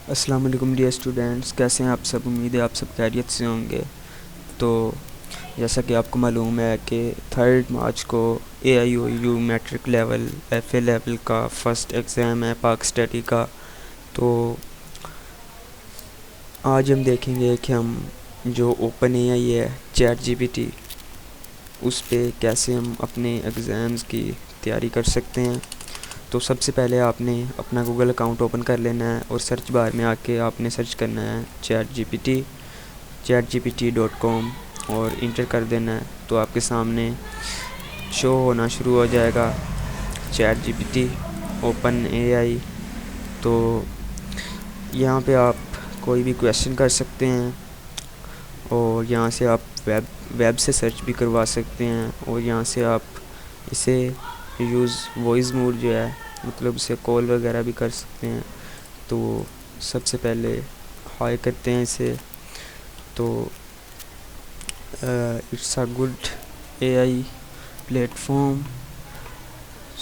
السلام علیکم dear students, کیسے ہیں آپ سب؟ امید ہے آپ سب خیریت سے ہوں گے۔ تو جیسا کہ آپ کو معلوم ہے کہ 3 مارچ کو AIOU matric level FA level کا فرسٹ ایگزام ہے پاک اسٹڈی کا۔ تو آج ہم دیکھیں گے کہ ہم جو اوپن AI ہے ChatGPT، اس پہ کیسے ہم اپنے ایگزامز کی تیاری کر سکتے ہیں۔ تو سب سے پہلے آپ نے اپنا گوگل اکاؤنٹ اوپن کر لینا ہے اور سرچ بار میں آ کے آپ نے سرچ کرنا ہے chatgpt.com اور انٹر کر دینا ہے۔ تو آپ کے سامنے شو ہونا شروع ہو جائے گا ChatGPT اوپن AI۔ تو یہاں پہ آپ کوئی بھی کویشچن کر سکتے ہیں اور یہاں سے آپ ویب سے سرچ بھی کروا سکتے ہیں، اور یہاں سے آپ اسے وائس موڈ جو ہے مطلب اسے کال وغیرہ بھی کر سکتے ہیں۔ تو سب سے پہلے ہائی کرتے ہیں اسے۔ تو it's a good AI platform,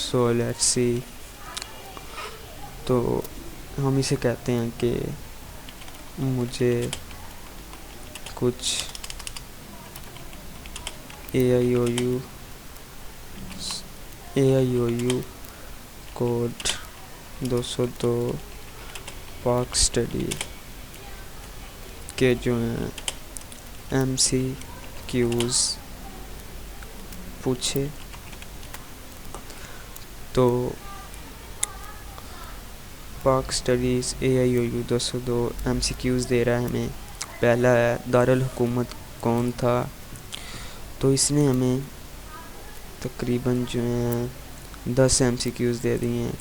so let's see. تو ہم اسے کہتے ہیں کہ مجھے کچھ AIOU کوڈ 202 پاک اسٹڈی کے جو ہیں MCQs پوچھے۔ تو پاک اسٹڈیز AIOU 202 MCQs دے رہا ہے ہمیں۔ پہلا ہے دارالحکومت کون تھا؟ تو اس نے ہمیں تقریباً جو ہیں 10 MCQs دے دیے ہیں۔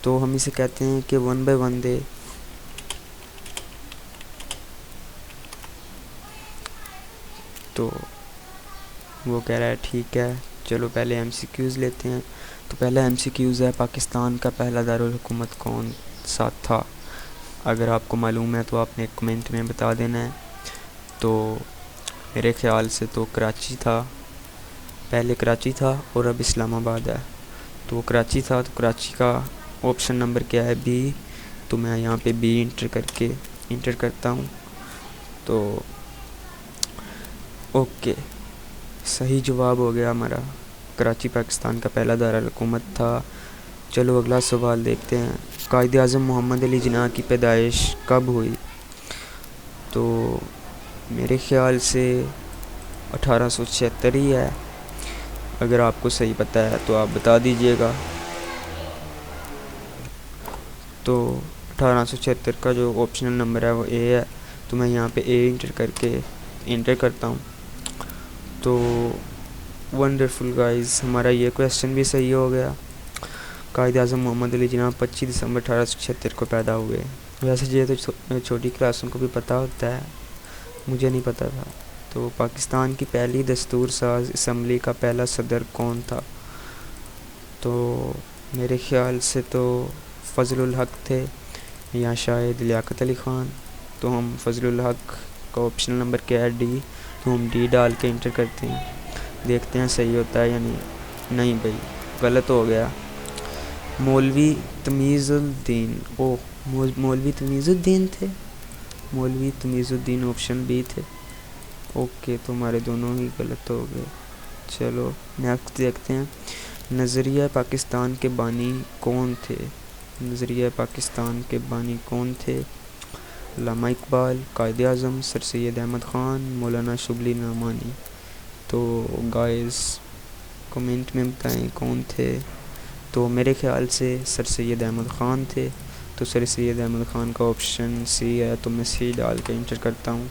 تو ہم اسے کہتے ہیں کہ 1 by 1 دے۔ تو وہ کہہ رہا ہے ٹھیک ہے، چلو پہلے MCQs لیتے ہیں۔ تو پہلا MCQs ہے پاکستان کا پہلا دارالحکومت کون سا تھا؟ اگر آپ کو معلوم ہے تو آپ نے کمنٹ میں بتا دینا ہے۔ تو میرے خیال سے تو کراچی تھا، پہلے کراچی تھا اور اب اسلام آباد ہے۔ تو وہ کراچی تھا، تو کراچی کا آپشن نمبر کیا ہے؟ B۔ تو میں یہاں پہ B انٹر کرتا ہوں۔ تو اوکے، صحیح جواب ہو گیا ہمارا، کراچی پاکستان کا پہلا دارالحکومت تھا۔ چلو اگلا سوال دیکھتے ہیں۔ قائد اعظم محمد علی جناح کی پیدائش کب ہوئی؟ تو میرے خیال سے 1876 ہی ہے۔ اگر آپ کو صحیح پتہ ہے تو آپ بتا دیجئے گا۔ تو 1876 کا جو آپشنل نمبر ہے وہ A ہے۔ تو میں یہاں پہ A انٹر کرتا ہوں۔ تو ونڈرفل گائز، ہمارا یہ کویسچن بھی صحیح ہو گیا۔ قائد اعظم محمد علی جناح 25 دسمبر 1876 کو پیدا ہوئے۔ ویسے یہ تو چھوٹی کلاسوں کو بھی پتہ ہوتا ہے، مجھے نہیں پتہ تھا۔ تو پاکستان کی پہلی دستور ساز اسمبلی کا پہلا صدر کون تھا؟ تو میرے خیال سے تو فضل الحق تھے یا شاید لیاقت علی خان۔ تو ہم فضل الحق کا آپشنل نمبر کیا ہے؟ D۔ تو ہم D ڈال کے انٹر کرتے ہیں، دیکھتے ہیں صحیح ہوتا ہے یا نہیں بھائی غلط ہو گیا۔ مولوی تمیز الدین، مولوی تمیز الدین تھے، مولوی تمیز الدین آپشن B تھے۔ اوکے، تو ہمارے دونوں ہی غلط ہو گئے۔ چلو نیکسٹ دیکھتے ہیں۔ نظریہ پاکستان کے بانی کون تھے؟ نظریہ پاکستان کے بانی کون تھے؟ علامہ اقبال، قائد اعظم، سر سید احمد خان، مولانا شبلی نعمانی۔ تو گائز کمنٹ میں بتائیں کون تھے۔ تو میرے خیال سے سر سید احمد خان تھے۔ تو سر سید احمد خان کا آپشن C ہے، تو میں C ڈال کے انٹر کرتا ہوں۔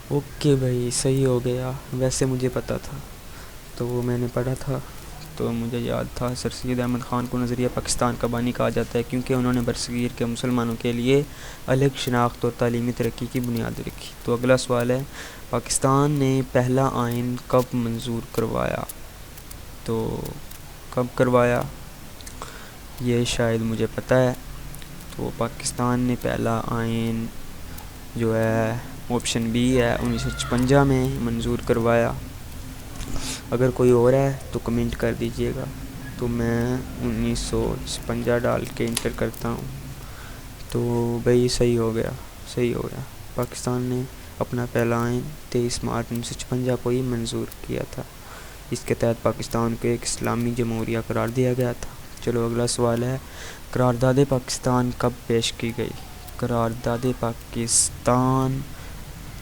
اوکے بھائی صحیح ہو گیا، ویسے مجھے پتہ تھا، تو وہ میں نے پڑھا تھا، تو مجھے یاد تھا۔ سر سید احمد خان کو نظریہ پاکستان کا بانی کہا جاتا ہے کیونکہ انہوں نے برصغیر کے مسلمانوں کے لیے الگ شناخت اور تعلیمی ترقی کی بنیاد رکھی۔ تو اگلا سوال ہے، پاکستان نے پہلا آئین کب منظور کروایا؟ تو کب کروایا یہ شاید مجھے پتہ ہے۔ تو پاکستان نے پہلا آئین جو ہے آپشن B ہے، 1956 میں منظور کروایا۔ اگر کوئی اور ہے تو کمنٹ کر دیجئے گا۔ تو میں 1956 ڈال کے انٹر کرتا ہوں۔ تو بھائی صحیح ہو گیا، صحیح ہو گیا۔ پاکستان نے اپنا پہلا آئین 23 مارچ 1956 کو ہی منظور کیا تھا۔ اس کے تحت پاکستان کو ایک اسلامی جمہوریہ قرار دیا گیا تھا۔ چلو اگلا سوال ہے، قرارداد پاکستان کب پیش کی گئی؟ قرارداد پاکستان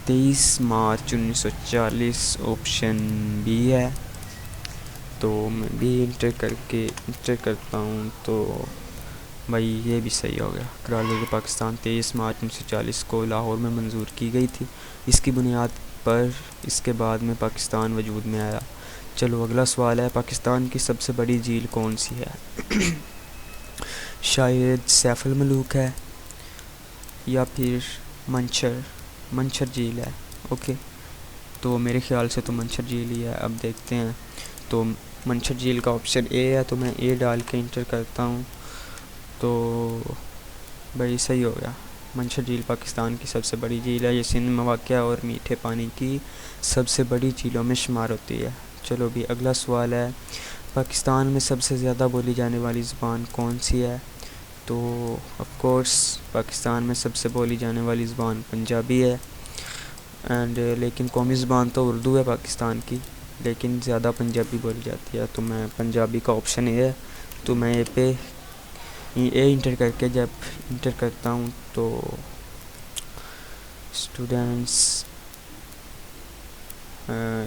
23 مارچ 1940، آپشن بی ہے۔ تو میں بھی انٹر کرتا ہوں، تو بھائی یہ بھی صحیح ہو گیا۔ قرارداد پاکستان 23 مارچ 1940 کو لاہور میں منظور کی گئی تھی۔ اس کی بنیاد پر اس کے بعد میں پاکستان وجود میں آیا۔ چلو اگلا سوال ہے، پاکستان کی سب سے بڑی جھیل کون سی ہے؟ شاید سیف الملوک ہے یا پھر منچر جھیل ہے۔ اوکے، تو میرے خیال سے تو منچر جھیل ہی ہے، اب دیکھتے ہیں۔ تو منچر جھیل کا آپشن اے ہے، تو میں اے ڈال کے انٹر کرتا ہوں، تو بھائی صحیح ہو گیا۔ منچر جھیل پاکستان کی سب سے بڑی جھیل ہے، یہ سندھ میں واقع ہے اور میٹھے پانی کی سب سے بڑی جھیلوں میں شمار ہوتی ہے۔ چلو بھی اگلا سوال ہے، پاکستان میں سب سے زیادہ بولی جانے والی زبان کون سی ہے؟ تو آف کورس پاکستان میں سب سے بولی جانے والی زبان پنجابی ہے، لیکن قومی زبان تو اردو ہے پاکستان کی، لیکن زیادہ پنجابی بولی جاتی ہے۔ تو میں پنجابی کا آپشن اے ہے، تو میں اے انٹر کر کے جب انٹر کرتا ہوں تو اسٹوڈنٹس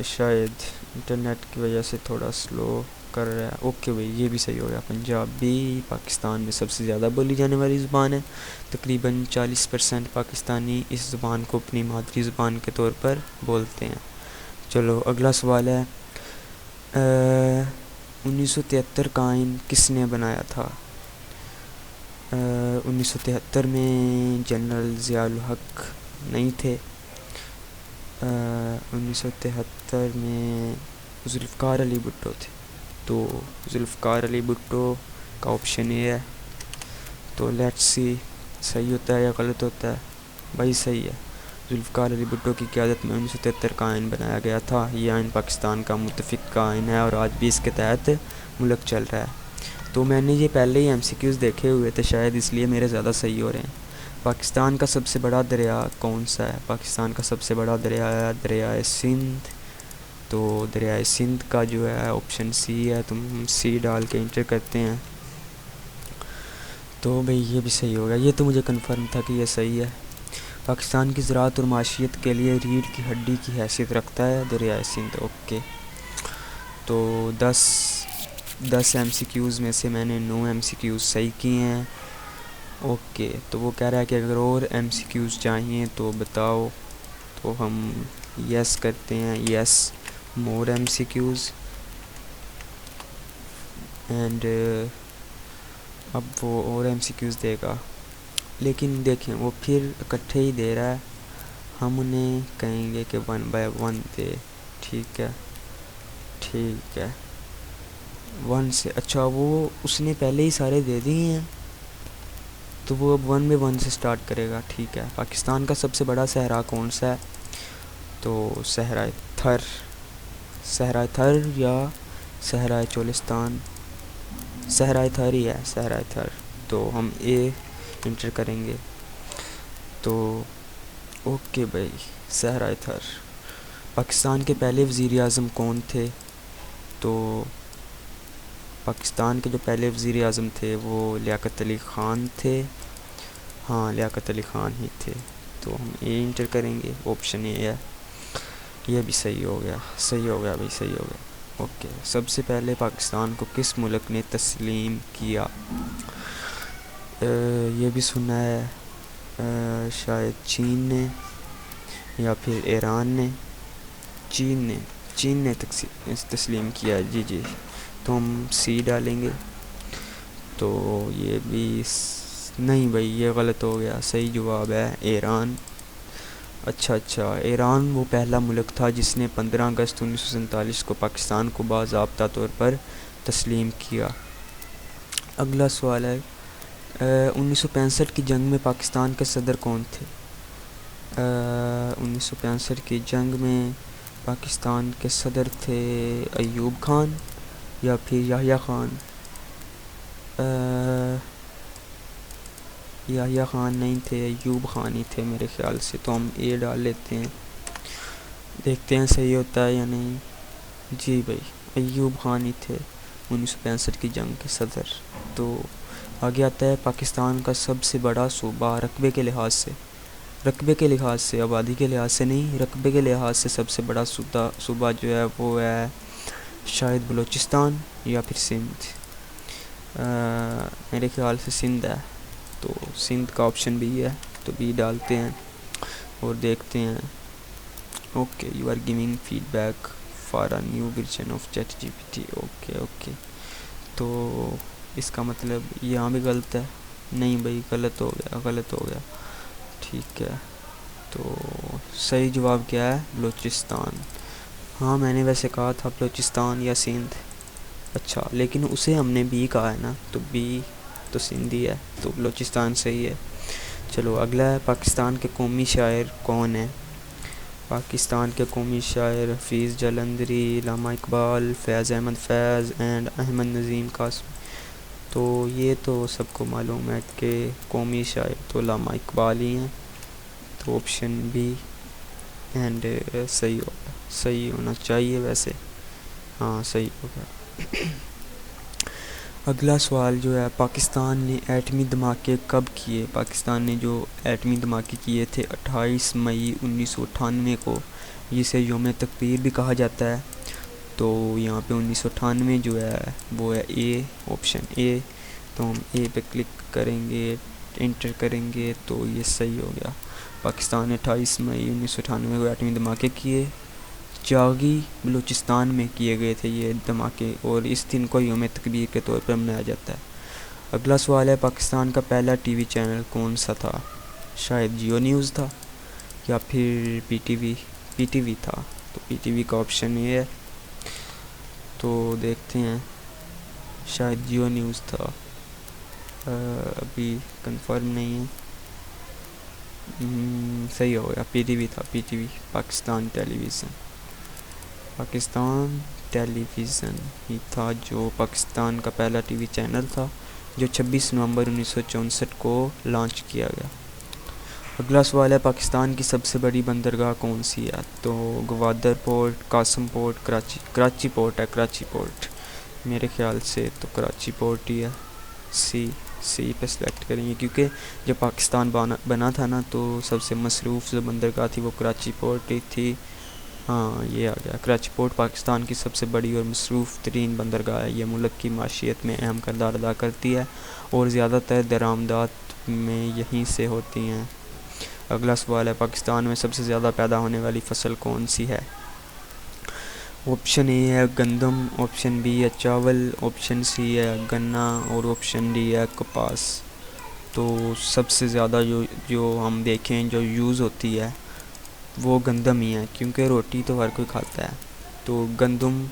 شاید انٹرنیٹ کی وجہ سے تھوڑا سلو کر رہا ہے۔ اوکے بھائی یہ بھی صحیح ہو گیا، پنجابی پاکستان میں سب سے زیادہ بولی جانے والی زبان ہے۔ تقریباً 40% پاکستانی اس زبان کو اپنی مادری زبان کے طور پر بولتے ہیں۔ چلو اگلا سوال ہے، 1973 کا آئین کس نے بنایا تھا؟ 1973 میں جنرل ضیاء الحق نہیں تھے، 1973 میں ذوالفقار علی بھٹو تھے، تو ذوالفقار علی بھٹو کا آپشن یہ ہے۔ تو لیٹس سی صحیح ہوتا ہے یا غلط ہوتا ہے؟ بھائی صحیح ہے، ذوالفقار علی بھٹو کی قیادت میں 1973 کا آئین بنایا گیا تھا۔ یہ آئین پاکستان کا متفق کا آئین ہے اور آج بھی اس کے تحت ملک چل رہا ہے۔ تو میں نے یہ پہلے ہی MCQs دیکھے ہوئے تھے، شاید اس لیے میرے زیادہ صحیح ہو رہے ہیں۔ پاکستان کا سب سے بڑا دریا کون سا ہے؟ پاکستان کا سب سے بڑا دریا ہے دریائے سندھ، تو دریائے سندھ کا جو ہے آپشن سی ہے، تو ہم سی ڈال کے انٹر کرتے ہیں، تو بھئی یہ بھی صحیح ہوگا۔ یہ تو مجھے کنفرم تھا کہ یہ صحیح ہے۔ پاکستان کی زراعت اور معیشت کے لیے ریڑھ کی ہڈی کی حیثیت رکھتا ہے دریائے سندھ۔ اوکے، تو 10 MCQs میں سے میں نے 9 MCQs صحیح کیے ہیں۔ اوکے، تو وہ کہہ رہا ہے کہ اگر اور MCQs چاہیے تو بتاؤ، تو ہم یس کرتے ہیں، یس مور MCQs، اینڈ اب وہ اور MCQs دے گا، لیکن دیکھیں وہ پھر اکٹھے ہی دے رہا ہے، ہم انہیں کہیں گے کہ 1 by 1 دے۔ ٹھیک ہے 1 سے، اچھا وہ اس نے پہلے ہی سارے دے دیے ہیں، تو وہ اب 1 by 1 سے سٹارٹ کرے گا۔ ٹھیک ہے، پاکستان کا سب سے بڑا صحرا کون سا ہے؟ تو صحرائے تھر یا صحرائے چولستان؟ صحرائے تھر ہی ہے، صحرائے تھر، تو ہم اے انٹر کریں گے، تو اوکے بھائی صحرائے تھر۔ پاکستان کے پہلے وزیر اعظم کون تھے؟ تو پاکستان کے جو پہلے وزیر اعظم تھے وہ لیاقت علی خان تھے، ہاں لیاقت علی خان ہی تھے، تو ہم اے انٹر کریں گے، آپشن اے ہے۔ یہ بھی صحیح ہو گیا بھائی، صحیح ہو گیا۔ اوکے، سب سے پہلے پاکستان کو کس ملک نے تسلیم کیا؟ یہ بھی سنا ہے شاید چین نے یا پھر ایران نے، چین نے تسلیم کیا، جی، تو ہم سی ڈالیں گے، تو یہ بھی نہیں بھائی یہ غلط ہو گیا، صحیح جواب ہے ایران۔ اچھا، ایران وہ پہلا ملک تھا جس نے 15 اگست 1947 کو پاکستان کو باضابطہ طور پر تسلیم کیا۔ اگلا سوال ہے، 1965 کی جنگ میں پاکستان کے صدر کون تھے؟ 1965 کی جنگ میں پاکستان کے صدر تھے ایوب خان یا پھر یحییٰ خان۔ یحییٰ خان نہیں تھے، ایوب خان ہی تھے میرے خیال سے، تو ہم اے ڈال لیتے ہیں، دیکھتے ہیں صحیح ہوتا ہے یا نہیں۔ جی بھائی ایوب خان ہی تھے 1965 کی جنگ کے صدر۔ تو آگے آتا ہے پاکستان کا سب سے بڑا صوبہ رقبے کے لحاظ سے، رقبے کے لحاظ سے، آبادی کے لحاظ سے نہیں، رقبے کے لحاظ سے سب سے بڑا صوبہ جو ہے وہ ہے شاید بلوچستان یا پھر سندھ، میرے خیال سے سندھ ہے، تو سندھ کا آپشن بھی ہے، تو بی ڈالتے ہیں اور دیکھتے ہیں۔ Okay you are giving feedback for a new version of chat G P T, okay, تو اس کا مطلب یہاں بھی غلط ہے، نہیں بھائی غلط ہو گیا، ٹھیک ہے، تو صحیح جواب کیا ہے؟ بلوچستان۔ ہاں میں نے ویسے کہا تھا بلوچستان یا سندھ، اچھا لیکن اسے ہم نے بی کہا ہے نا، تو بی تو سندھی ہے، تو بلوچستان صحیح ہے۔ چلو اگلا ہے پاکستان کے قومی شاعر کون ہیں؟ پاکستان کے قومی شاعر حفیظ جلندری، علامہ اقبال، فیض احمد فیض اینڈ احمد نظیم قاسمی۔ تو یہ تو سب کو معلوم ہے کہ قومی شاعر تو علامہ اقبال ہی ہیں، تو آپشن بی اینڈ صحیح ہونا چاہیے ویسے، ہاں صحیح ہوگا۔ اگلا سوال جو ہے پاکستان نے ایٹمی دھماکے کب کیے؟ پاکستان نے جو ایٹمی دھماکے کیے تھے 28 مئی 1998 کو، جسے یوم تکبیر بھی کہا جاتا ہے، تو یہاں پہ 1998 جو ہے وہ ہے اے، آپشن اے، تو ہم اے پہ کلک کریں گے، انٹر کریں گے تو یہ صحیح ہو گیا۔ پاکستان نے 28 مئی 1998 کو ایٹمی دھماکے کیے، جاگی بلوچستان میں کیے گئے تھے یہ دھماکے، اور اس دن کو یوم تکبیر کے طور پر منایا جاتا ہے۔ اگلا سوال ہے پاکستان کا پہلا ٹی وی چینل کون سا تھا؟ شاید جیو نیوز تھا یا پھر پی ٹی وی تھا، تو پی ٹی وی کا آپشن یہ ہے، تو دیکھتے ہیں، شاید جیو نیوز تھا، ابھی کنفرم نہیں ہے، صحیح ہو گیا، پی ٹی وی تھا، پاکستان ٹیلی ویژن ہی تھا جو پاکستان کا پہلا ٹی وی چینل تھا، جو 26 نومبر 1964 کو لانچ کیا گیا۔ اگلا سوال ہے پاکستان کی سب سے بڑی بندرگاہ کون سی ہے؟ تو Gwadar port, Qasim port, Karachi port, میرے خیال سے تو کراچی پورٹ ہی ہے، سی پہ سلیکٹ کریں گے، کیونکہ جب پاکستان بنا تھا نا تو سب سے مصروف جو بندرگاہ تھی وہ کراچی پورٹ ہی تھی، ہاں یہ آ گیا، کراچی پورٹ پاکستان کی سب سے بڑی اور مصروف ترین بندرگاہ ہے، یہ ملک کی معیشت میں اہم کردار ادا کرتی ہے اور زیادہ تر درآمدات میں یہیں سے ہوتی ہیں۔ اگلا سوال ہے پاکستان میں سب سے زیادہ پیدا ہونے والی فصل کون سی ہے؟ آپشن اے ہے گندم، آپشن بی ہے چاول، آپشن سی ہے گنا اور آپشن ڈی ہے کپاس۔ تو سب سے زیادہ جو ہم دیکھیں جو یوز ہوتی ہے وہ گندم ہی ہے، کیونکہ روٹی تو ہر کوئی کھاتا ہے، تو گندم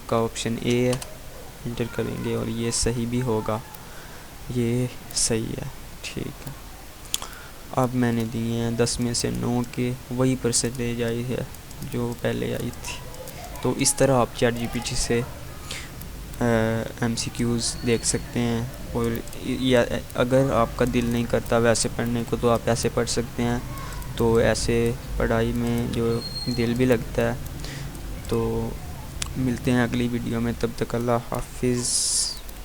کا آپشن اے ہے، انٹر کریں گے اور یہ صحیح بھی ہوگا، یہ صحیح ہے، ٹھیک ہے۔ اب میں نے دیے ہیں 10 میں سے 9 کے، وہی پرسنٹیج آئی ہے جو پہلے آئی تھی، تو اس طرح آپ چیٹ جی پی ٹی سے ایم سی کیوز دیکھ سکتے ہیں، اور یا اگر آپ کا دل نہیں کرتا ویسے پڑھنے کو تو آپ ایسے پڑھ سکتے ہیں، تو ایسے پڑھائی میں جو دل بھی لگتا ہے۔ تو ملتے ہیں اگلی ویڈیو میں، تب تک اللہ حافظ۔